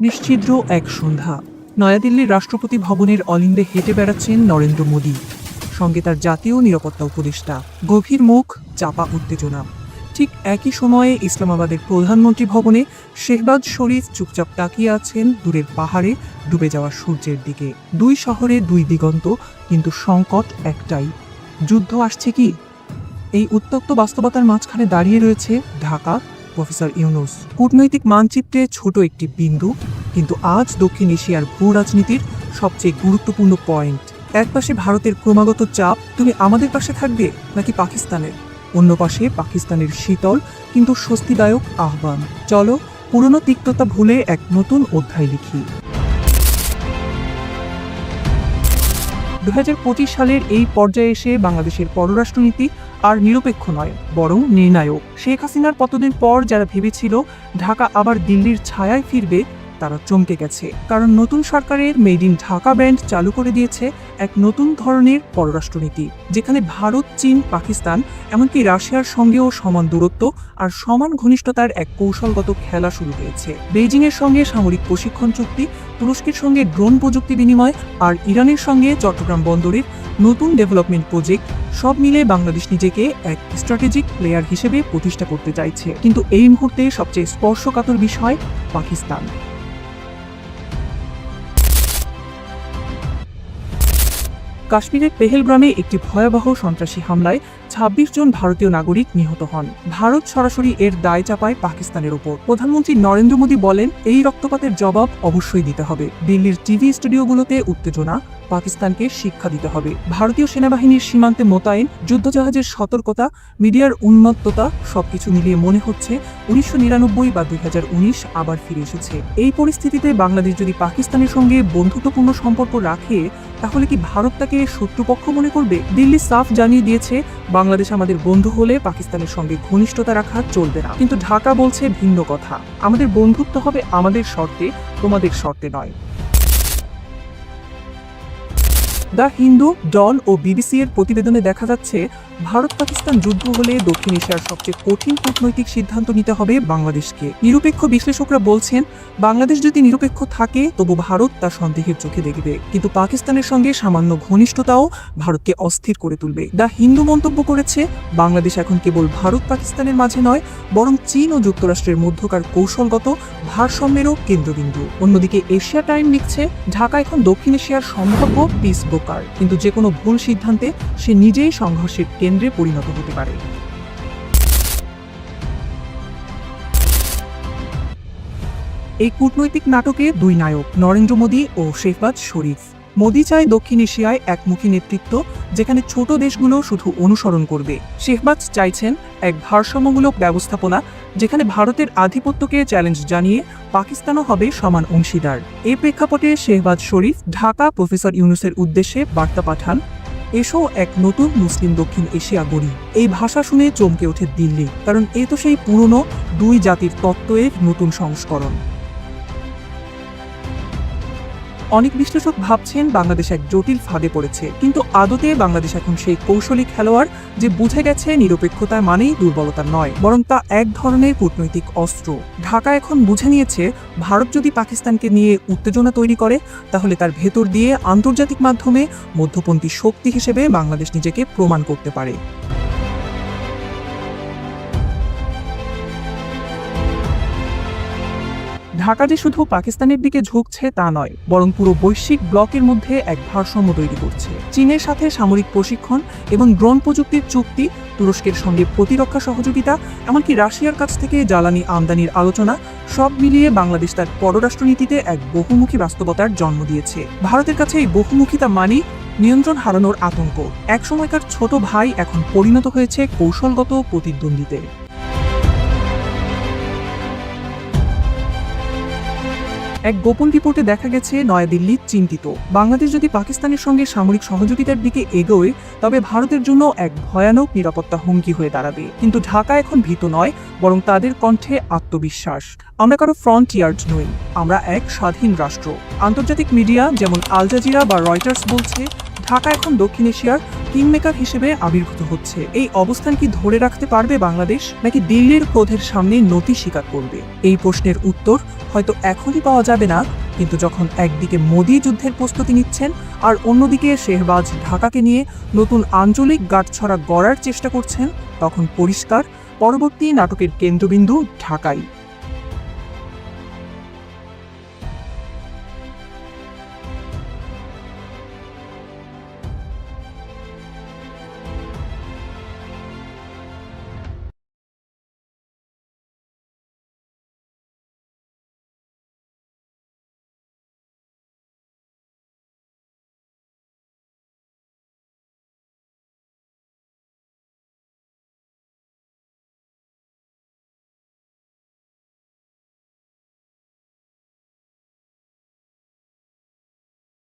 নিশ্ছিদ্র এক সন্ধ্যা। নয়াদিল্লির রাষ্ট্রপতি ভবনের অলিন্দে হেঁটে বেড়াচ্ছেন নরেন্দ্র মোদী, সঙ্গে তার জাতীয় নিরাপত্তা উপদেষ্টা। গভীর মুখ, চাপা উত্তেজনা। ঠিক একই সময়ে ইসলামাবাদের প্রধানমন্ত্রী ভবনে শেহবাজ শরীফ চুপচাপ তাকিয়ে আছেন দূরের পাহাড়ে ডুবে যাওয়া সূর্যের দিকে। দুই শহরে দুই দিগন্ত, কিন্তু সংকট একটাই, যুদ্ধ আসছে কি? এই উত্তপ্ত বাস্তবতার মাঝখানে দাঁড়িয়ে রয়েছে ঢাকা, প্রফেসর ইউনূস। কূটনৈতিক মানচিত্রে ছোট একটি বিন্দু, কিন্তু আজ দক্ষিণ এশিয়ার ভূ রাজনীতির সবচেয়ে গুরুত্বপূর্ণ পয়েন্ট। এক পাশে ভারতের ক্রমাগত চাপ, তুমি আমাদের পাশে থাকবে নাকি পাকিস্তানের? অন্য পাশে পাকিস্তানের শীতল কিন্তু স্বস্তিদায়ক আহ্বান, চলো পুরনো তিক্ততা ভুলে এক নতুন অধ্যায় লিখি। 2025 সালের এই পর্যায়ে এসে বাংলাদেশের পররাষ্ট্রনীতি আর নিরপেক্ষ নয়, বরং নির্ণায়ক। শেখ হাসিনার পতনের পর যারা ভেবেছিল ঢাকা আবার দিল্লির ছায়ায় ফিরবে, তারা চমকে গেছে। কারণ নতুন সরকারের মেড ইন ঢাকা ব্র্যান্ড চালু করে দিয়েছে এক নতুন ধরনের পররাষ্ট্রনীতি, যেখানে ভারত, চীন, পাকিস্তান, এমনকি রাশিয়ার সঙ্গেও সমান দূরত্ব আর সমান ঘনিষ্ঠতার এক কৌশলগত খেলা শুরু হয়েছে। বেইজিংয়ের সঙ্গে সামরিক প্রশিক্ষণ চুক্তি, তুরস্কের সঙ্গে ড্রোন প্রযুক্তি বিনিময় আর ইরানের সঙ্গে চট্টগ্রাম বন্দরের নতুন ডেভেলপমেন্ট প্রজেক্ট, সব মিলে বাংলাদেশ নিজেকে এক স্ট্র্যাটেজিক প্লেয়ার হিসেবে প্রতিষ্ঠা করতে চাইছে। কিন্তু এই মুহূর্তে সবচেয়ে স্পর্শকাতর বিষয় পাকিস্তান। কাশ্মীরের পেহেলগ্রামে একটি ভয়াবহ সন্ত্রাসী হামলায় 26 জন ভারতীয় নাগরিক নিহত হন। ভারত সরাসরি এর দায় চাপায় পাকিস্তানের ওপর। প্রধানমন্ত্রী নরেন্দ্র মোদী বলেন, এই রক্তপাতের জবাব অবশ্যই দিতে হবে। দিল্লির টিভি স্টুডিওগুলোতে উত্তেজনা, পাকিস্তানকে শিক্ষা দিতে হবে। ভারতীয় সেনাবাহিনীর সীমান্তে মোতায়েন, যুদ্ধজাহাজের সতর্কতা, মিডিয়ার উন্মত্ততা, সবকিছু মিলিয়ে মনে হচ্ছে 1999 বা 2019 আবার ফিরে এসেছে। এই পরিস্থিতিতে বাংলাদেশ যদি পাকিস্তানের সঙ্গে বন্ধুত্বপূর্ণ সম্পর্ক রাখে, তাহলে কি ভারত তাকে শত্রুপক্ষ মনে করবে? দিল্লি সাফ জানিয়ে দিয়েছে, বাংলাদেশ আমাদের বন্ধু হলে পাকিস্তানের সঙ্গে ঘনিষ্ঠতা রাখা চলবে না। কিন্তু ঢাকা বলছে ভিন্ন কথা, আমাদের বন্ধুত্ব হবে আমাদের শর্তে, তোমাদের শর্তে নয়। দ্য হিন্দু, ডন ও বিবিসি এর প্রতিবেদনে দেখা যাচ্ছে, ভারত পাকিস্তান যুদ্ধ হলে দক্ষিণ এশিয়ার সবচেয়ে কঠিন কূটনৈতিক সিদ্ধান্ত নিতে হবে বাংলাদেশকে। নিরপেক্ষ বিশ্লেষকরা বলছেন, বাংলাদেশ যদি নিরপেক্ষ থাকে তবু ভারত তা সন্দেহের চোখে দেখবে, কিন্তু পাকিস্তানের সঙ্গে সামান্য ঘনিষ্ঠতাও ভারতকে অস্থির করে তুলবে। দ্য হিন্দু মন্তব্য করেছে, বাংলাদেশ এখন কেবল ভারত পাকিস্তানের মাঝে নয়, বরং চীন ও যুক্তরাষ্ট্রের মধ্যকার কৌশলগত ভারসাম্যেরও কেন্দ্রবিন্দু। অন্যদিকে এশিয়া টাইম লিখছে, ঢাকা এখন দক্ষিণ এশিয়ার সম্ভাব্য পিস ব্রোকার, কিন্তু যে কোনো ভুল সিদ্ধান্তে সে নিজেই সংঘর্ষের কেন্দ্রে পরিণত হতে পারে। এই কূটনৈতিক নাটকে দুই নায়ক, নরেন্দ্র মোদী ও শেহবাজ শরীফ। মোদী চায় দক্ষিণ এশিয়ায় একমুখী নেতৃত্ব, যেখানে ছোট দেশগুলো শুধু অনুসরণ করবে। শেহবাজ চাইছেন এক ভারসাম্যমূলক ব্যবস্থাপনা, যেখানে ভারতের আধিপত্যকে চ্যালেঞ্জ জানিয়ে পাকিস্তানও হবে সমান অংশীদার। এই প্রেক্ষাপটে শেহবাজ শরীফ ঢাকা প্রফেসর ইউনূসের উদ্দেশ্যে বার্তা পাঠান, এসো এক নতুন মুসলিম দক্ষিণ এশিয়া গড়ি। এই ভাষা শুনে চমকে ওঠে দিল্লি, কারণ এ তো সেই পুরনো দুই জাতির তত্ত্বের নতুন সংস্করণ। অনেক বিশ্লেষক ভাবছেন বাংলাদেশ এক জটিল ফাঁদে পড়েছে, কিন্তু আদতে বাংলাদেশ এখন সেই কৌশলী খেলোয়াড় যে বুঝে গেছে নিরপেক্ষতা মানেই দুর্বলতা নয়, বরং তা এক ধরনের কূটনৈতিক অস্ত্র। ঢাকা এখন বুঝে নিয়েছে, ভারত যদি পাকিস্তানকে নিয়ে উত্তেজনা তৈরি করে, তাহলে তার ভেতর দিয়ে আন্তর্জাতিক মাধ্যমে মধ্যপন্থী শক্তি হিসেবে বাংলাদেশ নিজেকে প্রমাণ করতে পারে। ঢাকা যে শুধু পাকিস্তানের দিকে ঝুঁকছে তা নয়, বরং পুরো বৈশ্বিক ব্লকের মধ্যে এক ভারসাম্য তৈরি করছে। চীনের সাথে সামরিক প্রশিক্ষণ এবং ড্রোন প্রযুক্তির চুক্তি, তুরস্কের সঙ্গে প্রতিরক্ষা সহযোগিতা, এমনকি রাশিয়ার কাছ থেকে জ্বালানি আমদানির আলোচনা, সব মিলিয়ে বাংলাদেশ তার পররাষ্ট্রনীতিতে এক বহুমুখী বাস্তবতার জন্ম দিয়েছে। ভারতের কাছে এই বহুমুখিতা মানেই নিয়ন্ত্রণ হারানোর আতঙ্ক। একসময়কার ছোট ভাই এখন পরিণত হয়েছে কৌশলগত প্রতিদ্বন্দ্বীতে। এক গোপন রিপোর্টে দেখা গেছে, নয়াদিল্লি চিন্তিত, বাংলাদেশ যদি পাকিস্তানের সঙ্গে সামরিক সহযোগিতার দিকে এগোয়, তবে ভারতের জন্য এক ভয়ানক নিরাপত্তা হুমকি হয়ে দাঁড়াবে। কিন্তু ঢাকা এখন ভীত নয়, বরং তাদের কণ্ঠে আত্মবিশ্বাস। আমরা কারো ফ্রন্টিয়ার্ড নই, আমরা এক স্বাধীন রাষ্ট্র। আন্তর্জাতিক মিডিয়া যেমন আল জাজিরা বা রয়টার্স বলছে, ঢাকা এখন দক্ষিণ এশিয়ার কিংমেকার হিসেবে আবির্ভূত হচ্ছে। এই অবস্থান কি ধরে রাখতে পারবে বাংলাদেশ, নাকি দিল্লির ক্রোধের সামনে নতি স্বীকার করবে? এই প্রশ্নের উত্তর হয়তো এখনই পাওয়া যাবে না, কিন্তু যখন একদিকে মোদি যুদ্ধের প্রস্তুতি নিচ্ছেন আর অন্যদিকে শেহবাজ ঢাকাকে নিয়ে নতুন আঞ্চলিক গাঁটছড়া গড়ার চেষ্টা করছেন, তখন পরিষ্কার পরবর্তী নাটকের কেন্দ্রবিন্দু ঢাকাই।